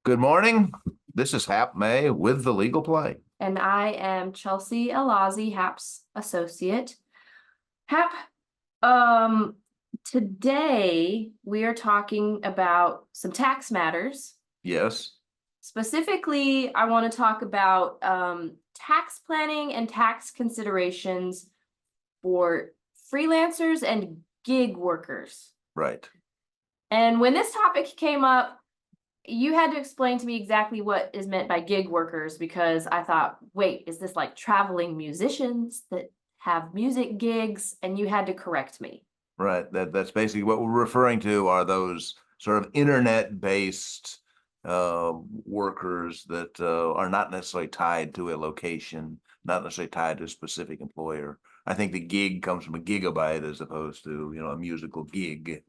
Good morning. This is Hap May with the Legal Play. And I am Chelsea El-Azzi, Hap's associate. Hap, um, today we are talking about some tax matters. Yes. Specifically, I want to talk about tax planning and tax considerations for freelancers and gig workers. Right. And when this topic came up, you had to explain to me exactly what is meant by gig workers, because I thought, wait, is this like traveling musicians that have music gigs? And you had to correct me. Right. That's basically what we're referring to are those sort of internet-based workers that are not necessarily tied to a location, not necessarily tied to a specific employer. I think the gig comes from a gigabyte as opposed to, a musical gig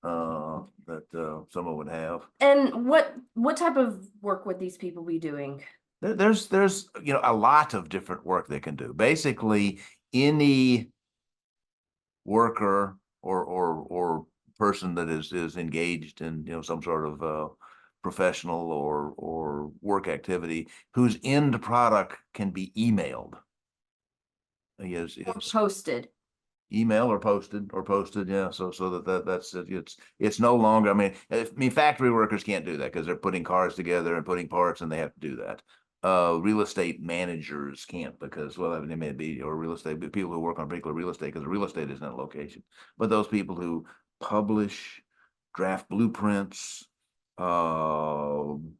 that someone would have. And what type of work would these people be doing? There's a lot of different work they can do. Basically, any worker or person that is engaged in some sort of professional or work activity whose end product can be emailed. Is Posted. email or posted, yeah. So that's it. It's no longer. I mean, factory workers can't do that because they're putting cars together and putting parts, and they have to do that. Real estate managers can't because, well, I mean, they may be, or real estate people who work on particular real estate because the real estate isn't a location. But those people who publish, draft blueprints,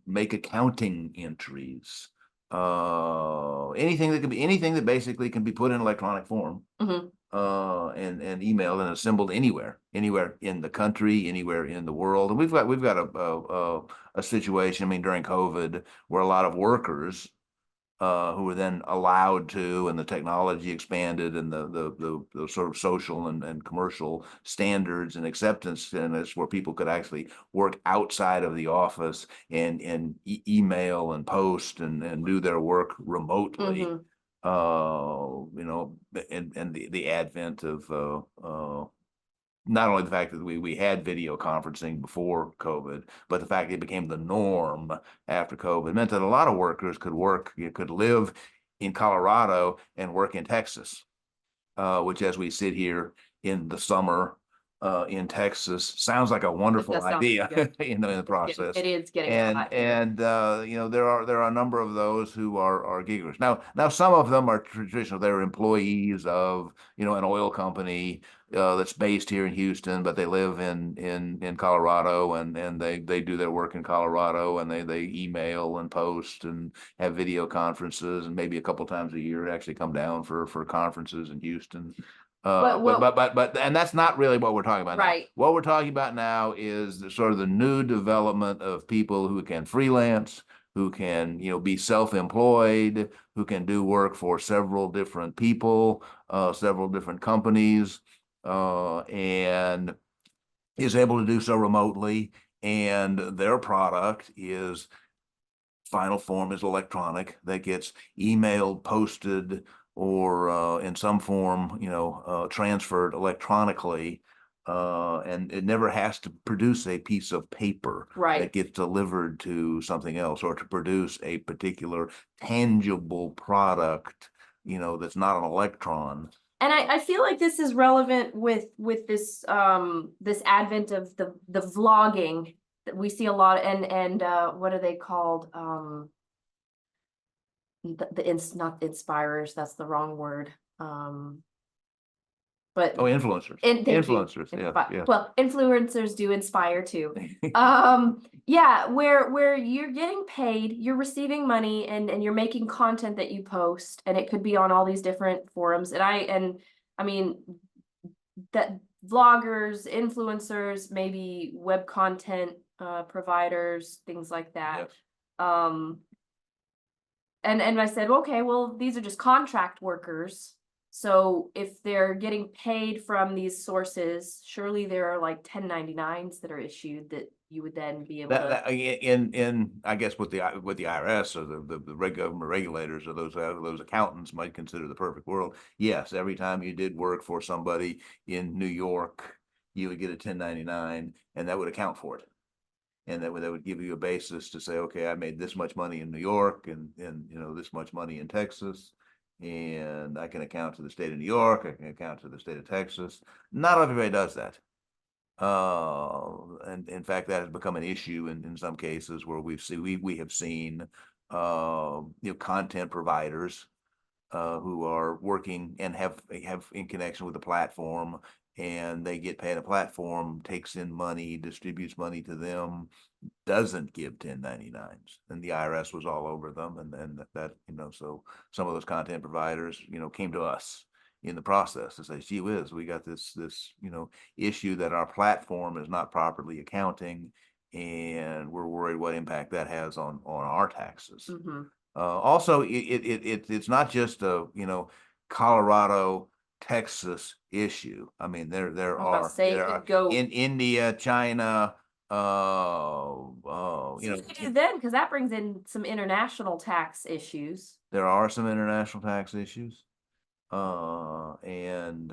make accounting entries, anything that basically can be put in electronic form. Mhm. And emailed and assembled anywhere in the country, anywhere in the world. And we've got a situation, I mean, during COVID, where a lot of workers who were then allowed to, and the technology expanded, and the sort of social and commercial standards and acceptance, and it's where people could actually work outside of the office and email and post and do their work remotely. Mhm. And the advent of not only the fact that we had video conferencing before COVID, but the fact that it became the norm after COVID meant that a lot of workers could live in Colorado and work in Texas, which, as we sit here in the summer in Texas, sounds like a wonderful idea in the process. It is getting And hot here. there are a number of those who are giggers. Now some of them are traditional. They're employees of an oil company that's based here in Houston, but they live in Colorado, and they do their work in Colorado, and they email and post and have video conferences, and maybe a couple times a year actually come down for conferences in Houston. And that's not really what we're talking about now. Right. What we're talking about now is sort of the new development of people who can freelance, who can, be self-employed, who can do work for several different people, several different companies, and is able to do so remotely. And their product is final form is electronic, that gets emailed, posted, or in some form, transferred electronically. And it never has to produce a piece of paper that gets delivered to something else, or to produce a particular tangible product, that's not an electron. And I feel like this is relevant with this this advent of the vlogging that we see a lot, and what are they called? Not inspirers, that's the wrong word. But Influencers. Influencers, yeah. Well, influencers do inspire too. Yeah, where you're getting paid, you're receiving money, and you're making content that you post, and it could be on all these different forums. And I mean that vloggers, influencers, maybe web content providers, things like that. Yes. And I said, okay, well, these are just contract workers. So if they're getting paid from these sources, surely there are like 1099s that are issued that you would then be able to. In I guess with the IRS or the government regulators or those accountants might consider the perfect world. Yes, every time you did work for somebody in New York, you would get a 1099, and that would account for it. and that would give you a basis to say, okay, I made this much money in New York and this much money in Texas, and I can account to the state of New York, I can account to the state of Texas. Not everybody does that. And in fact, that has become an issue in some cases where we have seen content providers who are working and have in connection with the platform, and they get paid. A platform takes in money, distributes money to them, doesn't give 1099s, and the IRS was all over them, and that so some of those content providers came to us in the process to say, gee whiz, we got this issue that our platform is not properly accounting, and we're worried what impact that has on our taxes. Mhm. Also, it's not just a Colorado, Texas issue. I mean, there I was about to say it could go. in India, China, So you could do then, because that brings in some international tax issues. there are some international tax issues. And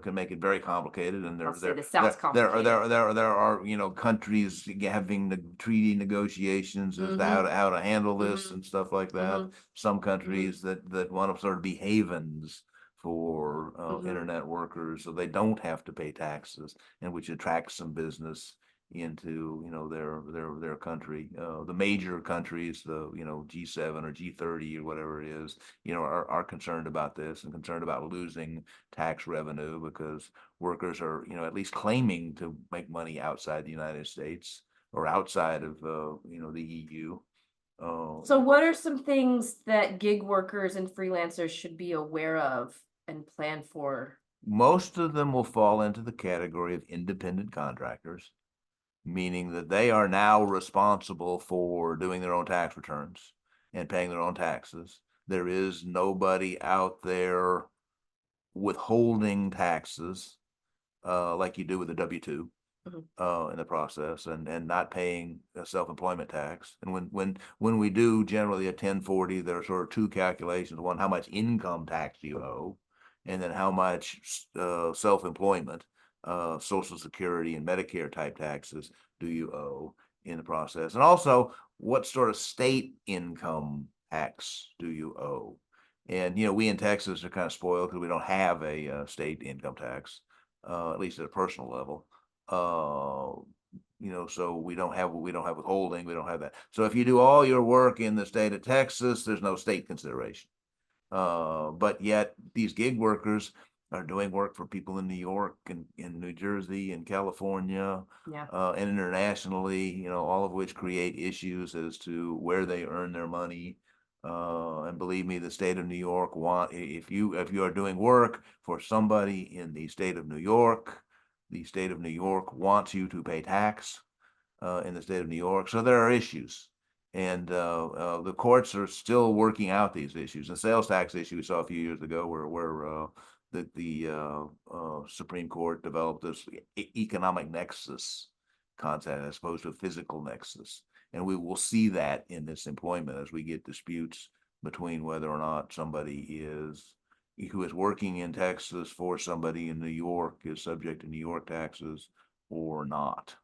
can make it very complicated, and I'll say this sounds complicated. there are countries having the treaty negotiations as to how to handle this Mhm. and stuff like that. Mhm. Some countries that want to sort of be havens for Mhm. internet workers, so they don't have to pay taxes, and which attracts some business into their country. The major countries, the G7 or G30 or whatever it is, are concerned about this and concerned about losing tax revenue because workers are at least claiming to make money outside the United States or outside of the EU. So what are some things that gig workers and freelancers should be aware of and plan for? Most of them will fall into the category of independent contractors, meaning that they are now responsible for doing their own tax returns and paying their own taxes. There is nobody out there withholding taxes like you do with a W-2 Mhm. in the process, and not paying a self-employment tax. And when we do generally a 1040, there are sort of two calculations: one, how much income tax you owe, and then how much self-employment, Social Security and Medicare type taxes do you owe in the process, and also what sort of state income tax do you owe. And we in Texas are kind of spoiled because we don't have a state income tax, at least at a personal level. uh, so we don't have withholding, we don't have that. So if you do all your work in the state of Texas, there's no state consideration. But yet these gig workers are doing work for people in New York and in New Jersey and California, Yeah. and internationally, all of which create issues as to where they earn their money. And believe me, the state of New York if you are doing work for somebody in the state of New York, the state of New York wants you to pay tax in the state of New York. So there are issues. And the courts are still working out these issues. The sales tax issue we saw a few years ago, where the Supreme Court developed this economic nexus concept as opposed to a physical nexus. And we will see that in this employment as we get disputes between whether or not somebody who is working in Texas for somebody in New York is subject to New York taxes or not.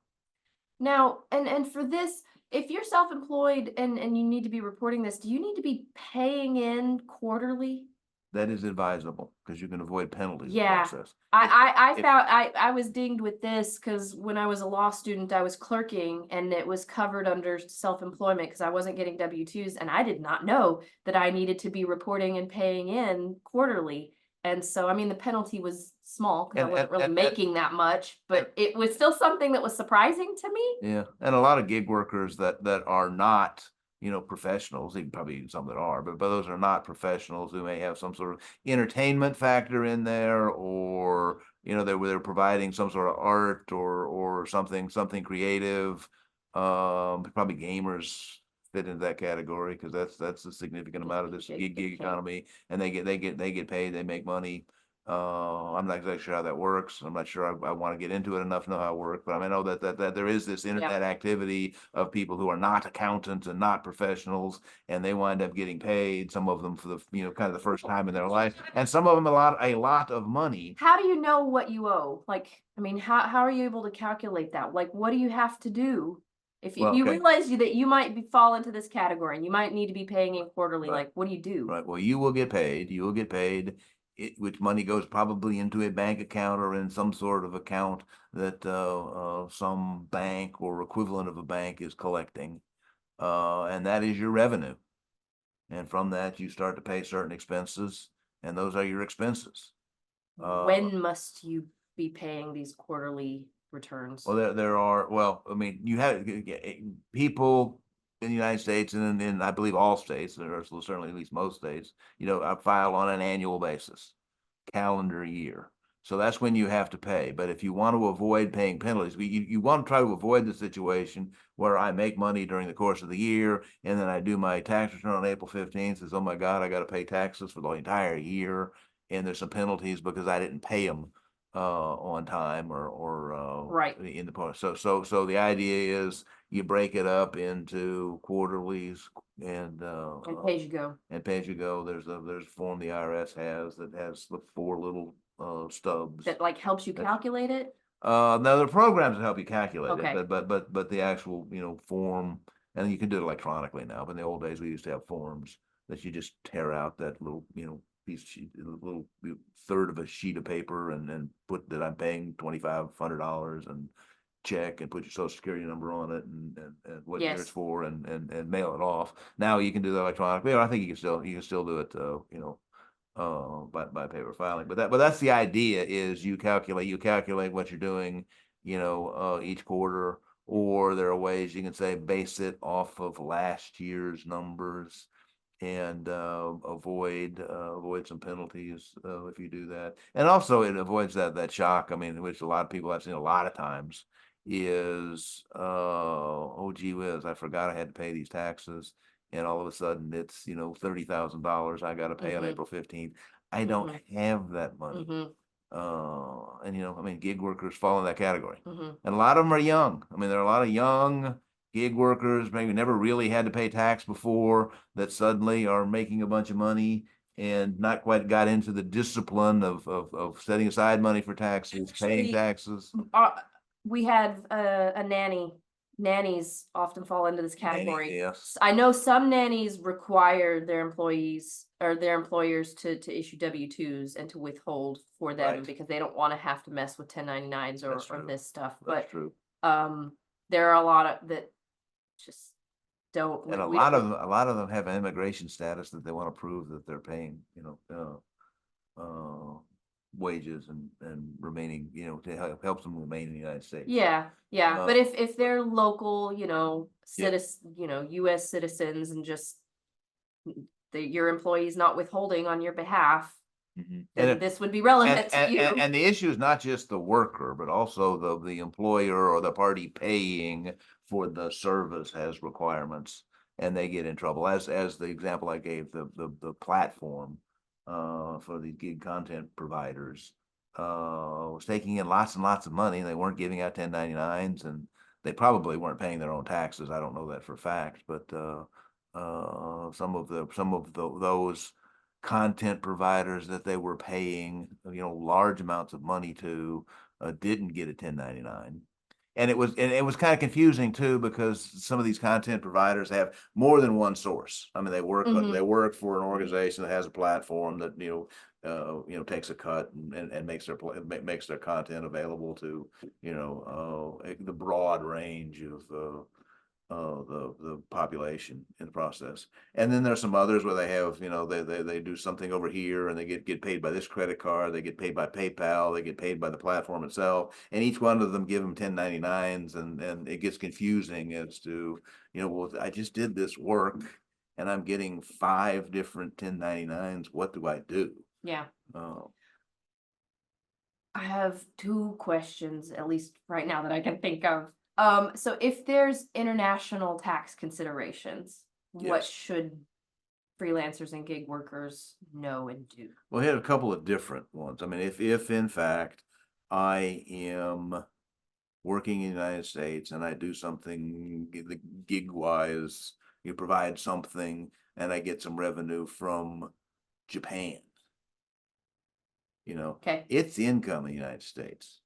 Now, and for this, if you're self-employed and you need to be reporting this, do you need to be paying in quarterly? That is advisable because you can avoid penalties in the Yeah. process. I If found I was dinged with this because when I was a law student, I was clerking and it was covered under self-employment because I wasn't getting W-2s and I did not know that I needed to be reporting and paying in quarterly. And so, I mean, the penalty was small because I wasn't really and making that much, but it was still something that was surprising to me. yeah, and a lot of gig workers that are not, professionals, even probably some that are, but those are not professionals who may have some sort of entertainment factor in there, or they're providing some sort of art or something creative. Probably gamers fit into that category because that's a significant amount of this They gig get paid. economy, and they get paid, they make money. I'm not exactly sure how that works. I'm not sure I want to get into it enough to know how it works, but I know that there is this internet activity of people who are not accountants and not professionals, and they wind up getting paid, some of them for the, kind of the first time in their life, and some of them a lot of money. How do you know what you owe? Like, I mean, how are you able to calculate that? Like, what do you have to do? If Well, you okay. realize that you might fall into this category and you might need to be paying it quarterly, Right. like, what do you do? Right. Well, you will get paid. You will get paid, which money goes probably into a bank account or in some sort of account that some bank or equivalent of a bank is collecting, and that is your revenue. And from that, you start to pay certain expenses, and those are your expenses. When must you be paying these quarterly returns? Well, there are, well, I mean, you have people in the United States and in I believe all states, there are certainly at least most states, file on an annual basis, calendar year. So that's when you have to pay. But if you want to avoid paying penalties, you want to try to avoid the situation where I make money during the course of the year and then I do my tax return on April 15th, says, oh my God, I got to pay taxes for the entire year. And there's some penalties because I didn't pay them on time or Right. in the post. So the idea is you break it up into quarterlies and Pay as you go. and pay as you go. There's a form the IRS has that has the four little stubs. That like helps you calculate it? Now there are programs that help you calculate Okay. it, but the actual form, and you can do it electronically now. But in the old days, we used to have forms that you just tear out that little piece of sheet, a little third of a sheet of paper, and put that I'm paying $2,500 and check and put your social security number on it and what year it's Yes. for and mail it off. Now you can do that electronically. Or I think you can still do it by paper filing. But that's the idea is you calculate what you're doing, each quarter, or there are ways you can say base it off of last year's numbers and avoid some penalties if you do that. And also it avoids that shock. I mean, which a lot of people I've seen a lot of times is oh gee whiz, I forgot I had to pay these taxes, and all of a sudden it's $30,000 I got to pay on Mhm. April 15th. I don't have that money. Mhm. And I mean, gig workers fall in that category, Mhm. and a lot of them are young. I mean, there are a lot of young gig workers, maybe never really had to pay tax before, that suddenly are making a bunch of money and not quite got into the discipline of setting aside money for taxes, paying Actually, taxes. we had a nanny. Nannies often fall into this category. Yes, I know some nannies require their employees or their employers to issue W-2s and to withhold for them right. because they don't want to have to mess with 1099s That's or true. this stuff. That's But true. there are a lot of that just don't. And a lot of them have an immigration status that they want to prove that they're paying, wages and remaining, to help them remain in the United States. Yeah, yeah. Uh, But if they're local, yeah. US citizens and just your employee's not withholding on your behalf, Mhm. then this would be relevant to you. And the issue is not just the worker, but also the employer or the party paying for the service has requirements, and they get in trouble. As the example I gave, the platform for the gig content providers was taking in lots and lots of money. They weren't giving out 1099s, and they probably weren't paying their own taxes. I don't know that for a fact, but some of those content providers that they were paying, large amounts of money to, didn't get a 1099. And it was kind of confusing too, because some of these content providers have more than one source. I mean, they Mhm. work for an organization that has a platform that, takes a cut and makes their content available to, the broad range of the population in the process. And then there's some others where they have, they do something over here and they get paid by this credit card, they get paid by PayPal, they get paid by the platform itself, and each one of them give them 1099s, and it gets confusing as to, well, I just did this work and I'm getting 5 different 1099s. What do I do? Yeah. Oh, I have two questions, at least right now that I can think of. So if there's international tax considerations, what yes. should freelancers and gig workers know and do? Well, we had a couple of different ones. I mean, if in fact I am working in the United States and I do something the gig wise, you provide something and I get some revenue from Japan, Okay. it's income in the United States.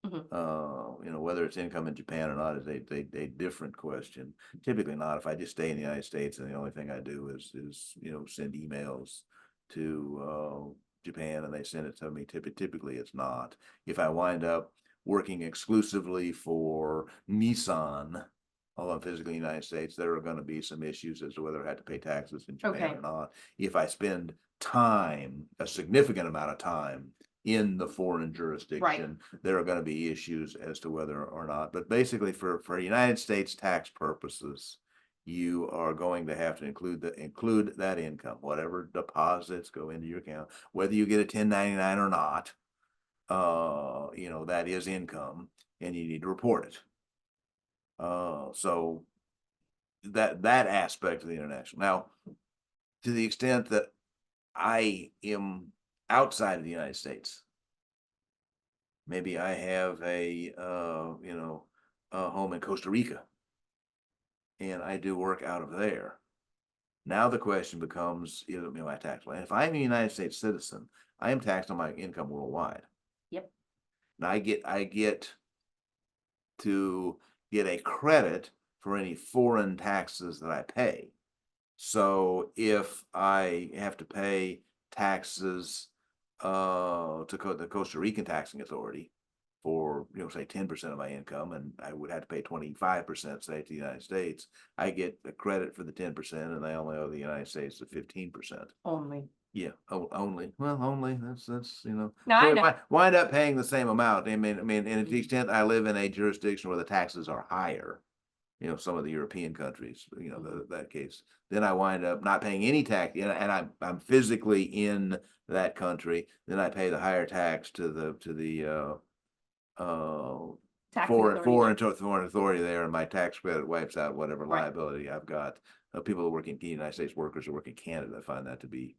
Mhm. Whether it's income in Japan or not is a different question. Typically not. If I just stay in the United States and the only thing I do is send emails to Japan and they send it to me, typically it's not. If I wind up working exclusively for Nissan, although I'm physically in the United States, there are going to be some issues as to whether I have to pay taxes in Japan Okay. or not. If I spend time, a significant amount of time in the foreign jurisdiction, there are going to be issues as to whether or not. But basically, for United States tax purposes, you are going to have to include that income, whatever deposits go into your account, whether you get a 1099 or not. That is income, and you need to report it. So that aspect of the international. Now, to the extent that I am outside of the United States, maybe I have a home in Costa Rica and I do work out of there. Now the question becomes, my tax plan. If I'm a United States citizen, I am taxed on my income worldwide. Yep. Now I get to get a credit for any foreign taxes that I pay. So if I have to pay taxes to the Costa Rican taxing authority for say 10% of my income, and I would have to pay 25%, say, to the United States, I get a credit for the 10%, and I only owe the United States the 15%. Only. Yeah, only. Well, only that's No, so I I know. wind up paying the same amount. I mean, and to the extent I live in a jurisdiction where the taxes are higher, some of the European countries, that case, then I wind up not paying any tax, and I'm physically in that country. Then I pay the higher tax to the Tax foreign authority there, and my tax credit wipes out whatever Right. liability I've got. People who work in United States workers who work in Canada find that to be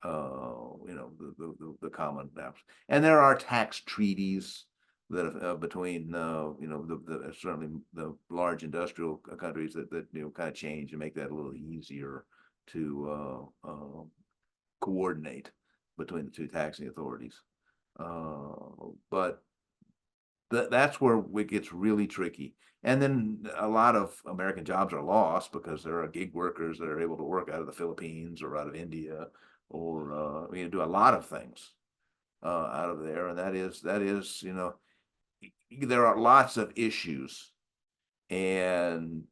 the common maps. And there are tax treaties that between certainly the large industrial countries that kind of change and make that a little easier to coordinate between the two taxing authorities. But that's where it gets really tricky. And then a lot of American jobs are lost because there are gig workers that are able to work out of the Philippines or out of India or do a lot of things out of there. And that is there are lots of issues and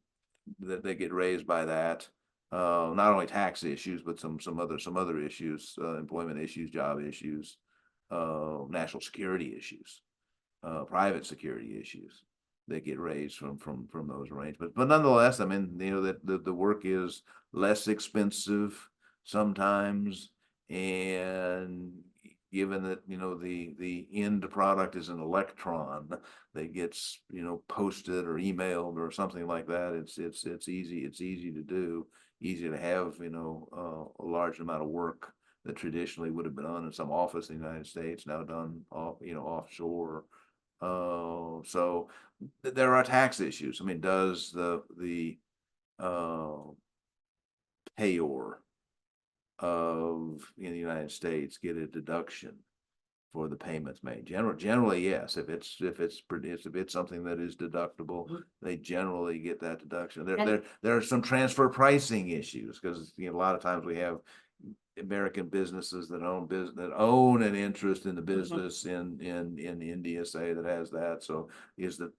that they get raised by that. Not only tax issues, but some other issues, employment issues, job issues, national security issues, private security issues that get raised from those arrangements. But nonetheless, I mean, that the work is less expensive sometimes, and given that the end product is an electron that gets posted or emailed or something like that, it's easy to do, easy to have a large amount of work that traditionally would have been done in some office in the United States now done offshore. So there are tax issues. I mean, does the payor in the United States get a deduction for the payments made? Generally, yes. If it's something that is deductible, they generally get that deduction. There are some transfer pricing issues because a lot of times we have American businesses that own an interest in the business in India, say, that has that. So is the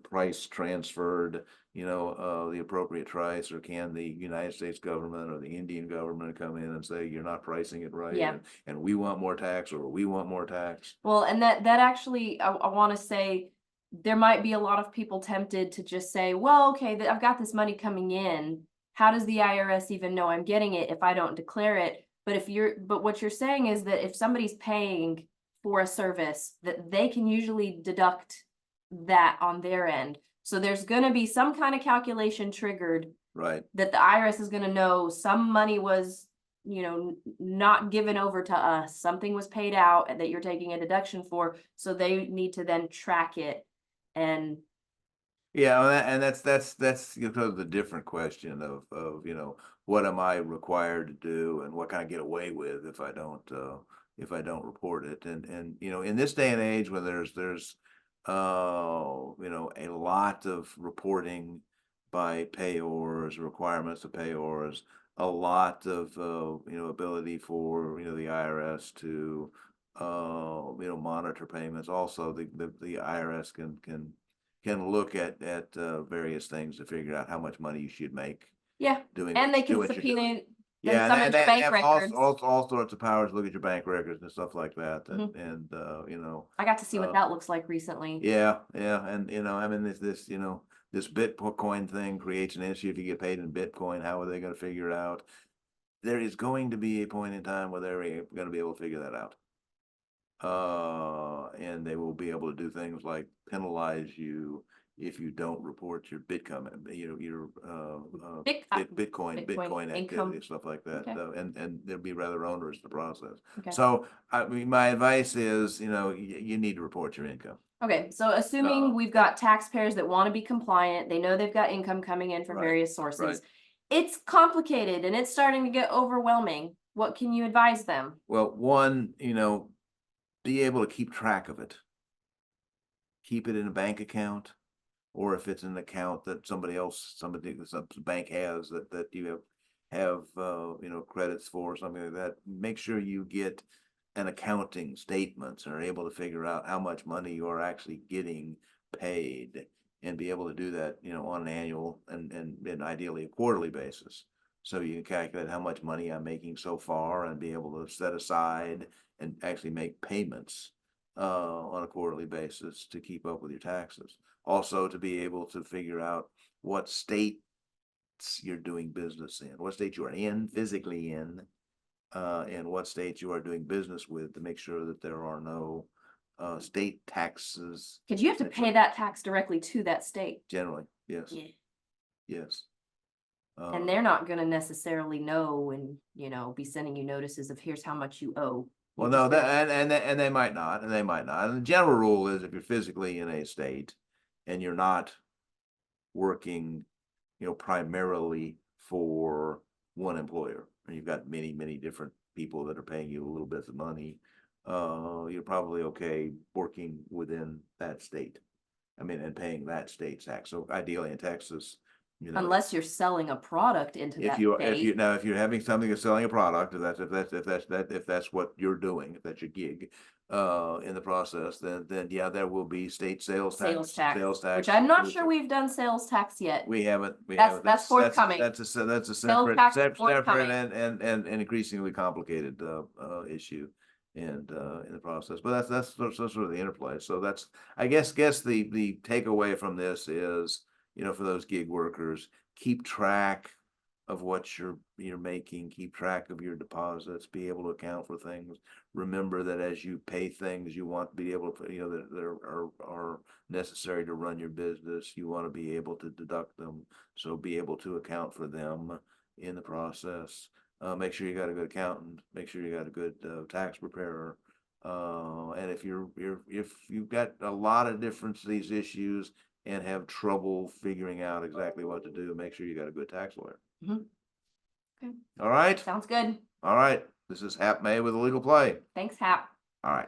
price transferred, the appropriate price, or can the United States government or the Indian government come in and say you're not pricing it right, Yeah. and we want more tax, or we want more tax? Well, and that actually, I want to say there might be a lot of people tempted to just say, well, okay, I've got this money coming in. How does the IRS even know I'm getting it if I don't declare it? But what you're saying is that if somebody's paying for a service, that they can usually deduct that on their end. So there's going to be some kind of calculation triggered Right. That the IRS is gonna know some money was, not given over to us. Something was paid out and that you're taking a deduction for, so they need to then track it. And Yeah, well, that's sort of the different question of what am I required to do and what can I get away with if I don't report it, and in this day and age when there's a lot of reporting by payors, requirements of payors, a lot of ability for the IRS to monitor payments. Also, the IRS can look at various things to figure out how much money you should make yeah, doing and they can what you're doing. subpoena and Yeah, summons your they bank have records. all sorts of powers to look at your bank records and stuff like that, I got to see what uh, that looks like recently. yeah, and I mean this Bitcoin thing creates an issue. If you get paid in Bitcoin, how are they going to figure it out? There is going to be a point in time where they're going to be able to figure that out. And they will be able to do things like penalize you if you don't report your Bitcoin, your Bitcoin Bitcoin income. activity, stuff like that. Okay. And it'll be rather onerous the process. Okay. So I mean, my advice is, you need to report your income. Okay, so assuming we've got taxpayers that want to be compliant, they know they've got income coming in from Right, various sources. right. It's complicated and it's starting to get overwhelming. What can you advise them? Well, one, be able to keep track of it. Keep it in a bank account, or if it's an account that some bank has that you have credits for, something like that. Make sure you get an accounting statements and are able to figure out how much money you are actually getting paid, and be able to do that on an annual and ideally a quarterly basis. So you can calculate how much money I'm making so far and be able to set aside and actually make payments on a quarterly basis to keep up with your taxes. Also, to be able to figure out what states you're doing business in, what state you are in, physically in, and what states you are doing business with, to make sure that there are no state taxes. Because you have to pay that tax directly to that state. Generally, yes, Yeah. yes. And they're not gonna necessarily know and, be sending you notices of here's how much you owe. Well, no, that and they might not, and they might not. And the general rule is if you're physically in a state and you're not working, primarily for one employer, and you've got many different people that are paying you a little bit of money, you're probably okay working within that state. I mean, and paying that state tax. So ideally in Texas, Unless you're selling a product into that state. if you're having something that's selling a product, if that's what you're doing, if that's your gig, in the process, then yeah, there will be state sales tax, Which I'm not sure we've done sales tax yet. We haven't. That's forthcoming. That's a Sales tax is separate forthcoming. and increasingly complicated issue and in the process. But that's sort of the interplay. So that's, I guess the takeaway from this is, for those gig workers, keep track of what you're making, keep track of your deposits, be able to account for things. Remember that as you pay things, you want to be able to, that are necessary to run your business. You want to be able to deduct them, so be able to account for them in the process. Make sure you got a good accountant. Make sure you got a good tax preparer. And if you've got a lot of different these issues and have trouble figuring out exactly what to do, make sure you got a good tax lawyer. Okay. All right. Sounds good. All right. This is Hap May with a Legal Play. Thanks, Hap. All right.